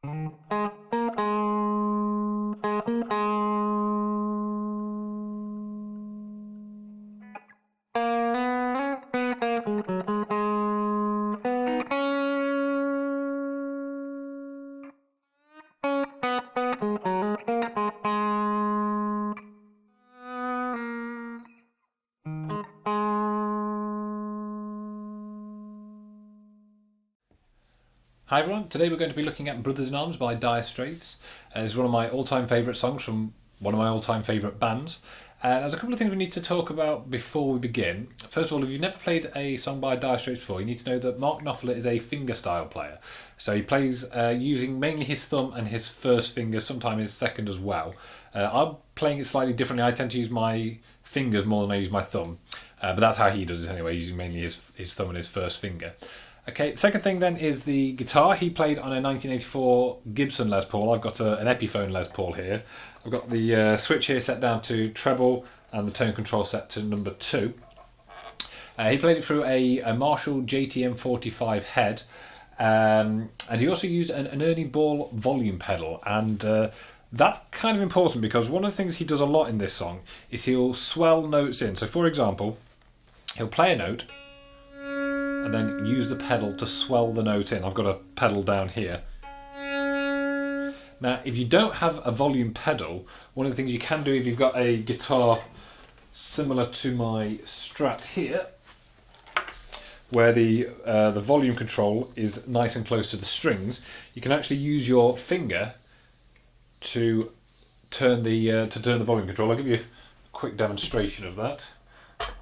Hi everyone, today we're going to be looking at Brothers in Arms by Dire Straits. It's one of my all-time favourite songs from one of my all-time favourite bands. There's a couple of things we need to talk about before we begin. First of all, if you've never played a song by Dire Straits before, you need to know that Mark Knopfler is a fingerstyle player. So he plays using mainly his thumb and his first finger, sometimes his second as well. I'm playing it slightly differently. I tend to use my fingers more than I use my thumb. But that's how he does it anyway, using mainly his thumb and his first finger. Okay, the second thing then is the guitar. He played on a 1984 Gibson Les Paul. I've got an Epiphone Les Paul here. I've got the switch here set down to treble and the tone control set to number 2. He played it through a Marshall JTM-45 head. And he also used an Ernie Ball volume pedal. And that's kind of important because one of the things he does a lot in this song is he'll swell notes in. So for example, he'll play a note and then use the pedal to swell the note in. I've got a pedal down here. Now, if you don't have a volume pedal, one of the things you can do if you've got a guitar similar to my Strat here, where the volume control is nice and close to the strings, you can actually use your finger to turn the volume control. I'll give you a quick demonstration of that.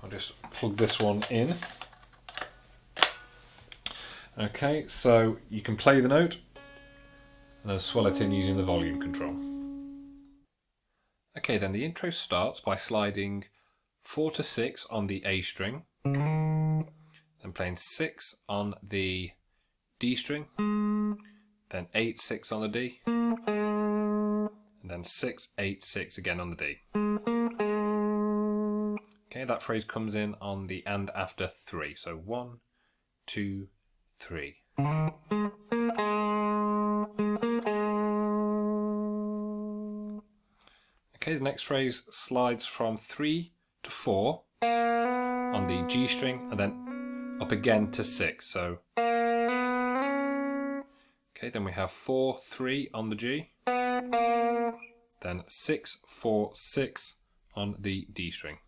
I'll just plug this one in. Okay, so you can play the note and then swell it in using the volume control. Okay, then the intro starts by sliding 4 to 6 on the A string, then playing 6 on the D string, then 8, 6 on the D, and then 6, 8, 6 again on the D. Okay, that phrase comes in on the and after 3, so 1, 2, 3. Okay, the next phrase slides from 3 to 4 on the G string and then up again to 6. So, okay, then we have 4, 3 on the G, then 6, 4, 6 on the D string.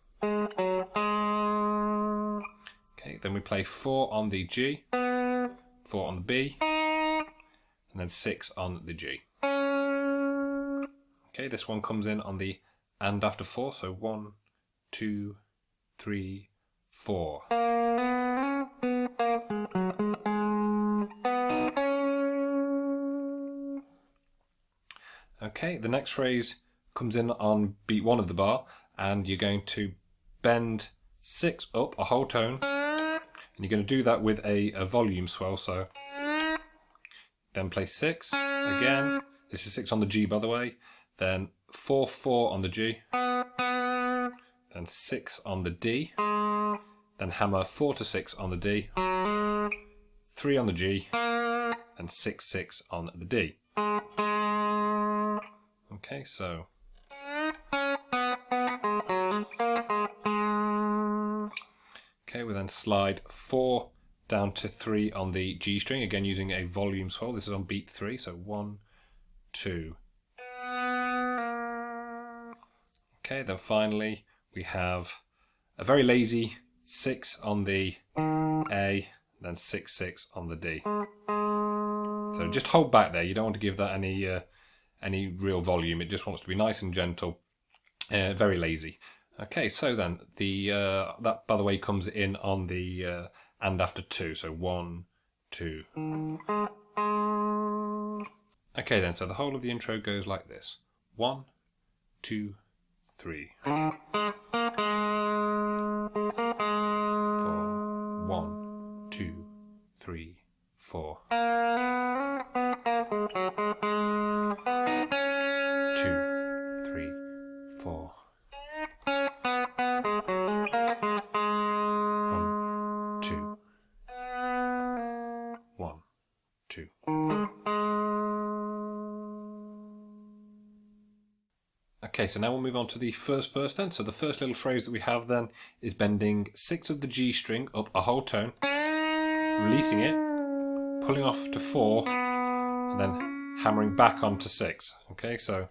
Okay, then we play 4 on the G, 4 on the B, and then 6 on the G. Okay, this one comes in on the and after 4, so 1, 2, 3, 4. Okay, the next phrase comes in on beat 1 of the bar, and you're going to bend 6 up a whole tone. And you're going to do that with a volume swell, so then play 6 again. This is 6 on the G, by the way. Then 4, 4 on the G. Then 6 on the D. Then hammer 4 to 6 on the D. 3 on the G. And 6, 6 on the D. Okay, so. Okay, we then slide 4 down to 3 on the G string, again using a volume swell. This is on beat 3, so 1, 2. Okay, then finally we have a very lazy 6 on the A, then 6, 6 on the D. So just hold back there. You don't want to give that any real volume. It just wants to be nice and gentle, very lazy. Okay, so then that, by the way, comes in on the and after 2, so 1, 2. Okay then, so the whole of the intro goes like this. 1, 2, 3. 4. 1, 2, 3, 4. 2, 3, 4. 1, 2. 1, 2. Okay, so now we'll move on to the first verse then. So the first little phrase that we have then is bending 6 of the G string up a whole tone, releasing it, pulling off to 4, and then hammering back onto 6. Okay, so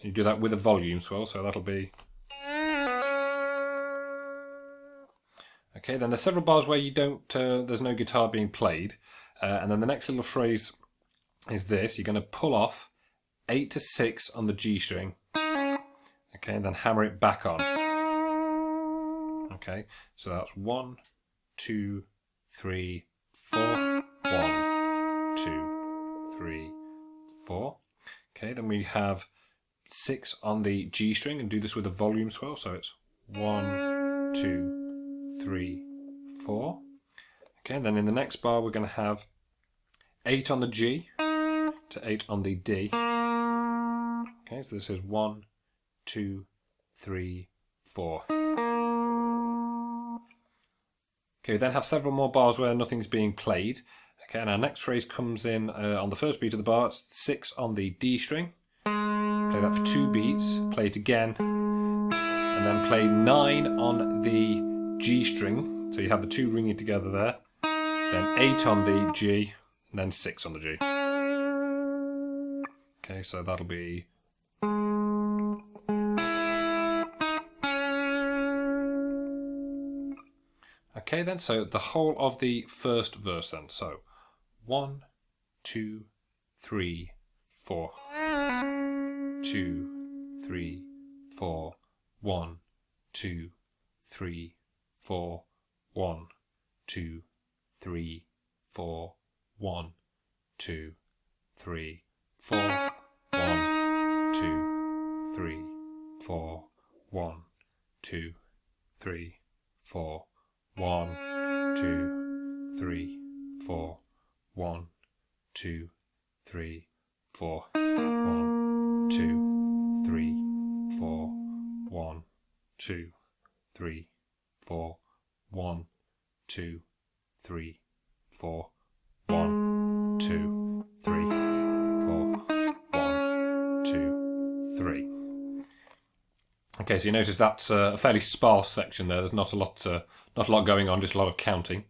you do that with a volume swell, so that'll be... Okay, then there's several bars where you don't, there's no guitar being played, and then the next little phrase is this. You're going to pull off 8 to 6 on the G string, okay, and then hammer it back on. Okay, so that's 1, 2, 3, 4, 1, 2, 3, 4. Okay, then we have 6 on the G string, and do this with a volume swell, so it's 1, 2, 3, 4. Okay, and then in the next bar we're going to have 8 on the G to 8 on the D. Okay, so this is 1, 2, 3, 4. Okay, we then have several more bars where nothing's being played. Okay, and our next phrase comes in on the first beat of the bar. It's 6 on the D string. Play that for 2 beats, play it again, and then play 9 on the G string, so you have the 2 ringing together there, then 8 on the G, and then 6 on the G. Okay, so that'll be... Okay then, so the whole of the first verse then, so 1, 2, 3, 4. 2, 3, 4, 1, 2, 3, 4, 1, 2, 3, 4, 1, 2, 3, 4, 1, 2, 3, 4, 1, 2, 3, 4, 1, 2, 3, 4, 1, 2, 3, 4, 1, 2, 3, 4, 1, 2, 3, 4, 1, 2, 3, 4, 1, 2, 3, 4, 1, 2, 3. Okay, so you notice that's a fairly sparse section there. There's not a lot going on, just a lot of counting.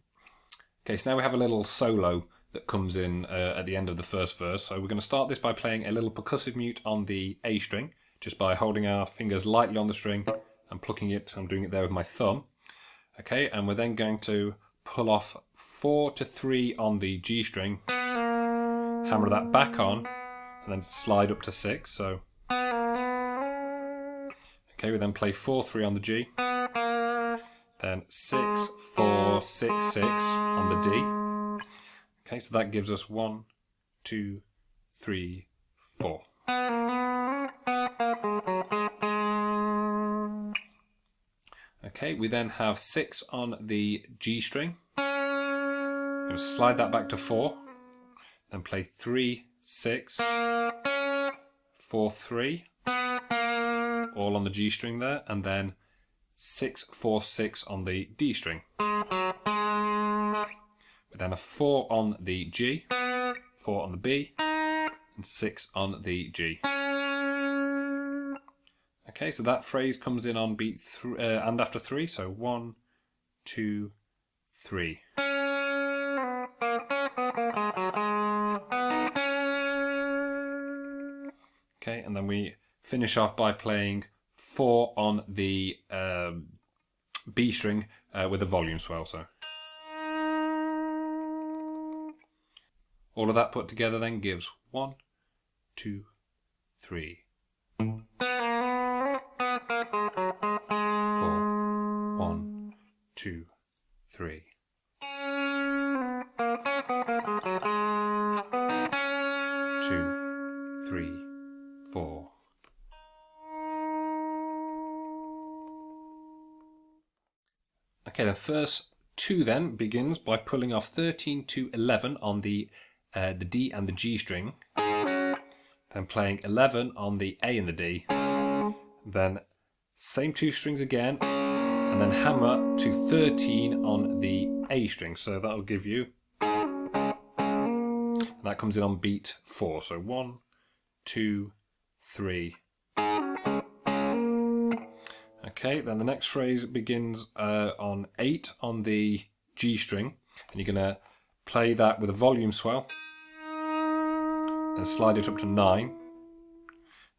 Okay, so now we have a little solo that comes in at the end of the first verse. So we're going to start this by playing a little percussive mute on the A string, just by holding our fingers lightly on the string and plucking it. I'm doing it there with my thumb. Okay, and we're then going to pull off 4 to 3 on the G string, hammer that back on, and then slide up to 6. So, okay, we then play 4, 3 on the G, then 6, 4, 6, 6 on the D. Okay, so that gives us 1, 2, 3, 4. Okay, we then have 6 on the G string. We'll slide that back to 4. Then play 3, 6, 4, 3. All on the G string there. And then 6, 4, 6 on the D string. We then have 4 on the G, 4 on the B, and 6 on the G. Okay, so that phrase comes in on beat and after 3, so 1, 2, 3. Okay, and then we finish off by playing 4 on the B string with a volume swell. So all of that put together then gives 1, 2, 3. 4, 1, 2, 3. 2, 3, 4. Okay, the first 2 then begins by pulling off 13 to 11 on the D and the G string, then playing 11 on the A and the D, then same 2 strings again, and then hammer to 13 on the A string. So that'll give you, and that comes in on beat 4. So 1, 2, 3. Okay, then the next phrase begins on 8 on the G string, and you're going to play that with a volume swell, then slide it up to 9.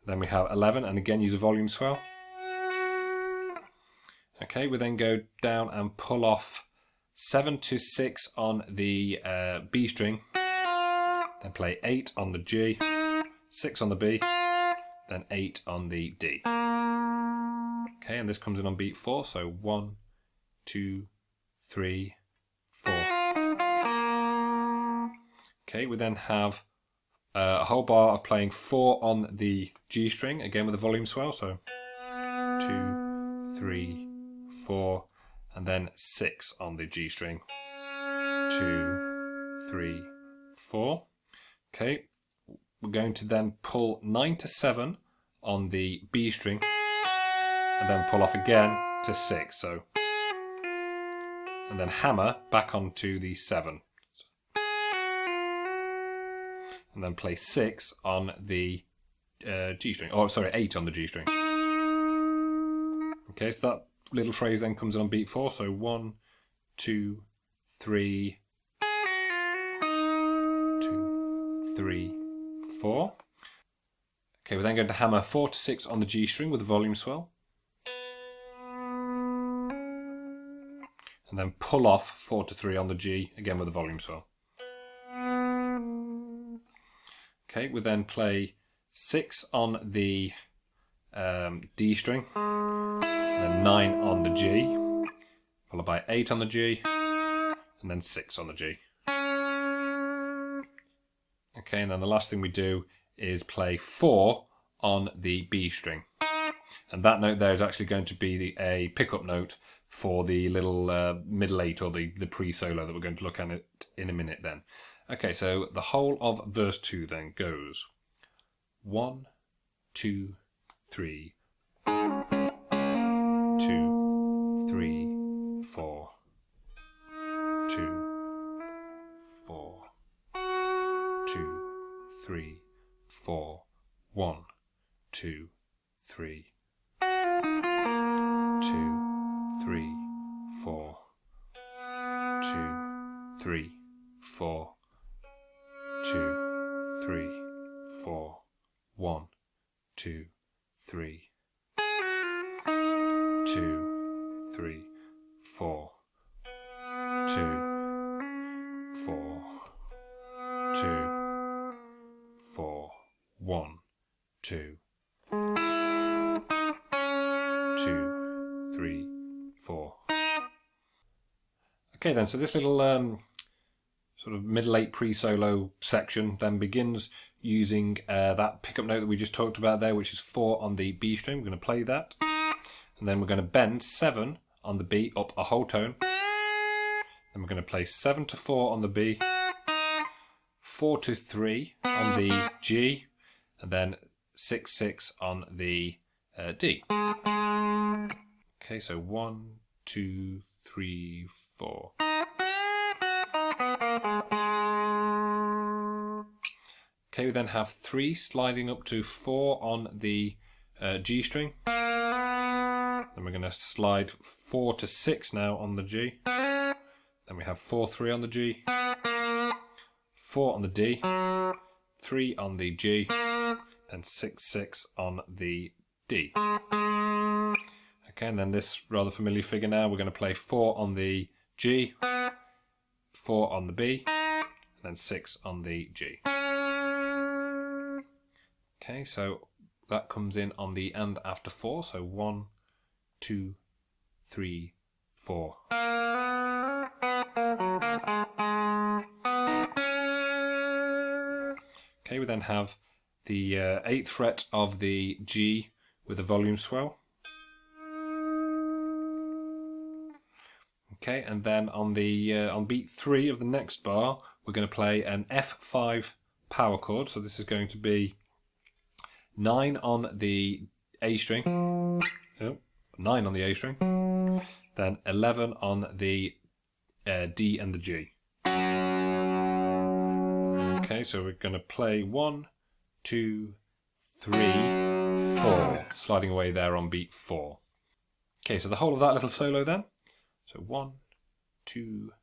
Then we have 11, and again use a volume swell. Okay, we then go down and pull off 7 to 6 on the B string, then play 8 on the G, 6 on the B, then 8 on the D. Okay, and this comes in on beat 4, so 1, 2, 3, 4. Okay, we then have a whole bar of playing 4 on the G string, again with a volume swell, so 2, 3, 4, and then 6 on the G string, 2, 3, 4. Okay, we're going to then pull 9 to 7 on the B string, and then pull off again to 6, so, and then hammer back onto the 7, and then play 6 on the G string, oh sorry, 8 on the G string. Okay, so that little phrase then comes in on beat 4, so 1, 2, 3, 2, 3, 4. Okay, we're then going to hammer 4 to 6 on the G string with a volume swell, and then pull off 4 to 3 on the G, again with a volume swell. Okay, we then play 6 on the D string, and then 9 on the G, followed by 8 on the G, and then 6 on the G. Okay, and then the last thing we do is play 4 on the B string. And that note there is actually going to be a pickup note for the little middle 8, or the pre-solo that we're going to look at it in a minute then. Okay, so the whole of verse 2 then goes 1, 2, 3, 2, 3, 4, 2, 4, 2, 3, 4, 1, 2, 3, 2, 3, 4, 2, 3, 4, 2, 3, 4, 1, 2, 3, 2, 3, 4, 2, 4, 2, 4, 1, 2, 2, 3, 4. Okay then, so this little sort of middle 8 pre-solo section then begins using that pickup note that we just talked about there, which is 4 on the B string. We're going to play that, and then we're going to bend 7 on the B up a whole tone. Then we're going to play 7 to 4 on the B, 4 to 3 on the G, and then 6, 6 on the D. Okay, so 1, 2, 3, 4. Okay, we then have 3 sliding up to 4 on the G string. Then we're going to slide 4 to 6 now on the G. Then we have 4, 3 on the G, 4 on the D, 3 on the G, and 6, 6 on the D. Okay, and then this rather familiar figure now, we're going to play 4 on the G, 4 on the B, and then 6 on the G. Okay, so that comes in on the and after 4, so 1, 2, 3, 4. Okay, we then have the 8th fret of the G with a volume swell. Okay, and then on the on beat 3 of the next bar, we're going to play an F5 power chord. So this is going to be 9 on the A string, 9 on the A string, then 11 on the D and the G. Okay, so we're going to play 1, 2, 3, 4. Sliding away there on beat 4. Okay, so the whole of that little solo then. So 1, 2,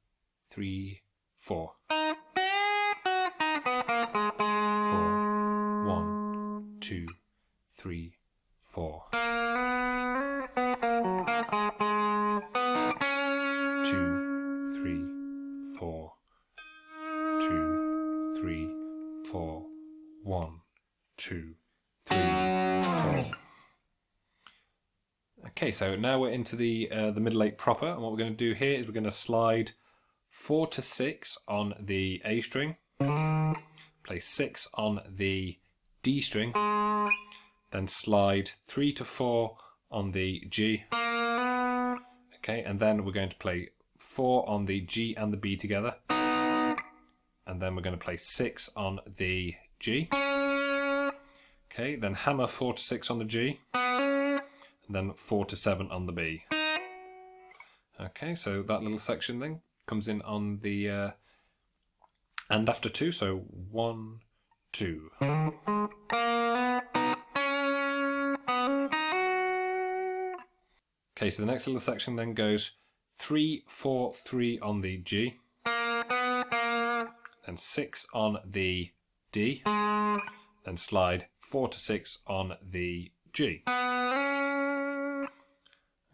3, 4. 4. 1, 2, 3, 4. 2, 3, 4. 2, 3, 4. 1, 2, 3, 4. Okay, so now we're into the middle 8 proper, and what we're going to do here is we're going to slide 4 to 6 on the A string, play 6 on the D string, then slide 3 to 4 on the G. Okay, and then we're going to play 4 on the G and the B together, and then we're going to play 6 on the G. Okay, then hammer 4 to 6 on the G, and then 4 to 7 on the B. Okay, so that little section then comes in on the and after 2, so 1, 2. Okay, so the next little section then goes 3, 4, 3 on the G, then 6 on the D, then slide 4 to 6 on the G.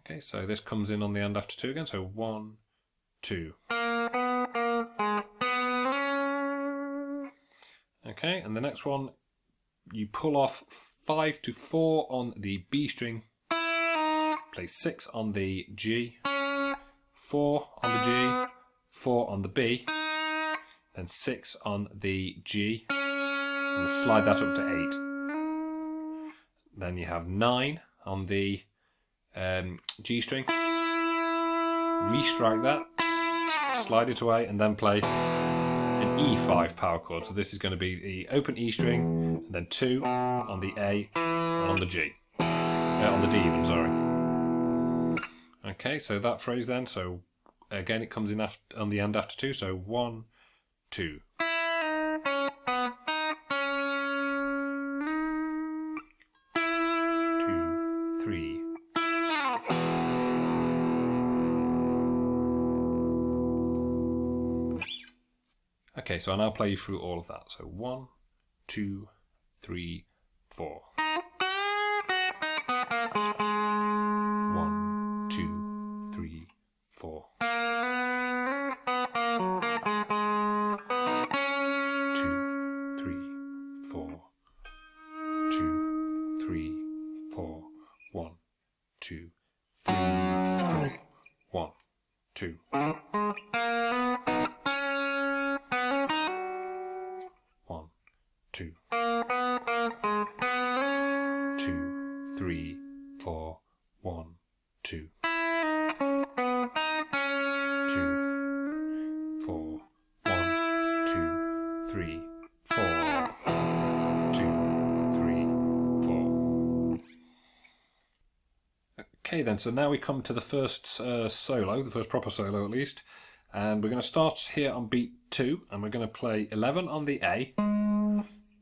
Okay, so this comes in on the and after 2 again, so 1, 2. Okay, and the next one, you pull off 5 to 4 on the B string, play 6 on the G, 4 on the G, 4 on the B, then 6 on the G, and slide that up to 8. Then you have 9 on the G string, restrike that, slide it away, and then play an E5 power chord. So this is going to be the open E string, and then 2 on the A, and on the G. On the D even, sorry. Okay, so that phrase then, so again it comes in on the end after 2, so 1, 2. 2, 3. Okay, so I'll now play you through all of that. So 1, 2, 3, 4. 1, 2, 3, 4. 2, 3, 4. 2, 3, 4. 1, 2, 3, 4. 1, 2. 1, 2. 2, 3, 4. 1, 2. 2, 4. 1, 2, 3, 4. 2, 3, 4. Okay then, so now we come to the first solo, the first proper solo at least. And we're going to start here on beat 2, and we're going to play 11 on the A,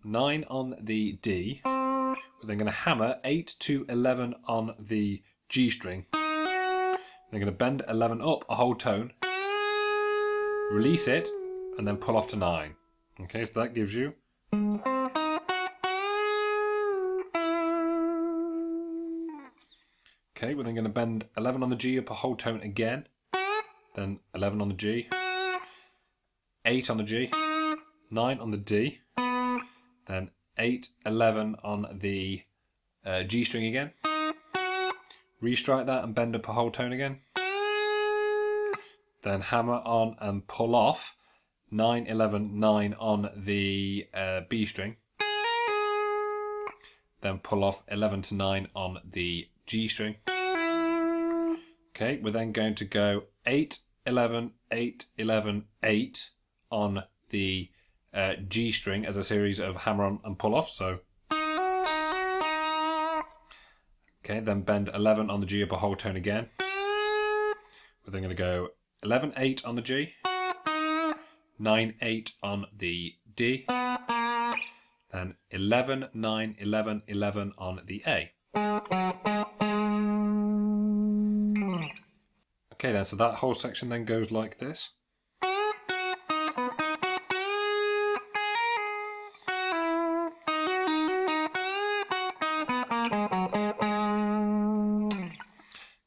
9 on the D. We're then going to hammer 8 to 11 on the G string. Then going to bend 11 up a whole tone, release it, and then pull off to 9. Okay, so that gives you. Okay, we're then going to bend 11 on the G up a whole tone again, then 11 on the G, 8 on the G, 9 on the D, then 8, 11 on the G string again, restrike that and bend up a whole tone again, then hammer on and pull off 9, 11, 9 on the B string, then pull off 11 to 9 on the G string. Okay, we're then going to go 8, 11, 8, 11, 8 on the G string as a series of hammer on and pull off. So, okay, then bend 11 on the G up a whole tone again. We're then going to go 11, 8 on the G, 9, 8 on the D, then 11, 9, 11, 11 on the A. Okay then, so that whole section then goes like this.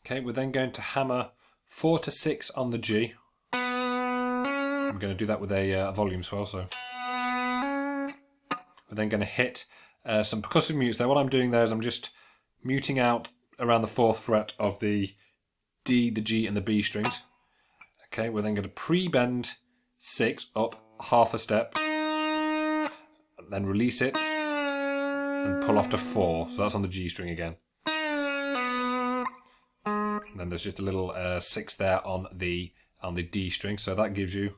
Okay, we're then going to hammer 4 to 6 on the G. I'm going to do that with a volume swell, so. We're then going to hit some percussive mutes there. What I'm doing there is I'm just muting out around the 4th fret of the D, the G and the B strings. Okay, we're then going to pre-bend 6 up half a step, and then release it and pull off to 4. So that's on the G string again. And then there's just a little 6 there on the D string, so that gives you.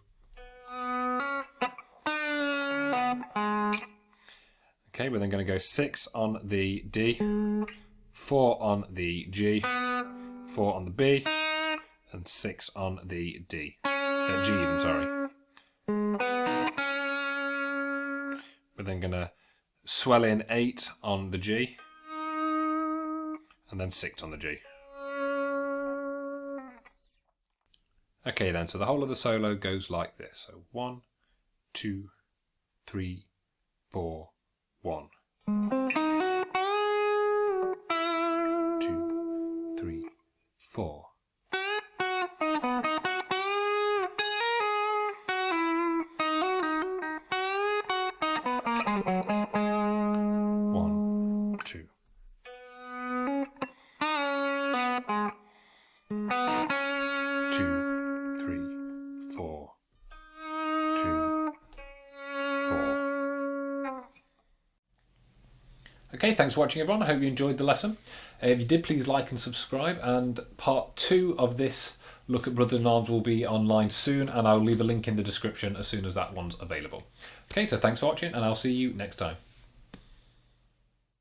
Okay, we're then going to go 6 on the D, 4 on the G, 4 on the B, and 6 on the D. G even, sorry. We're then going to swell in 8 on the G, and then 6 on the G. Okay then, so the whole of the solo goes like this. So 1, 2, 3, 4, 1. 2, 3, 4. One, two. Okay, thanks for watching everyone. I hope you enjoyed the lesson. If you did, please like and subscribe, and part 2 of this look at Brothers in Arms will be online soon, and I'll leave a link in the description as soon as that one's available. Okay, so thanks for watching, and I'll see you next time.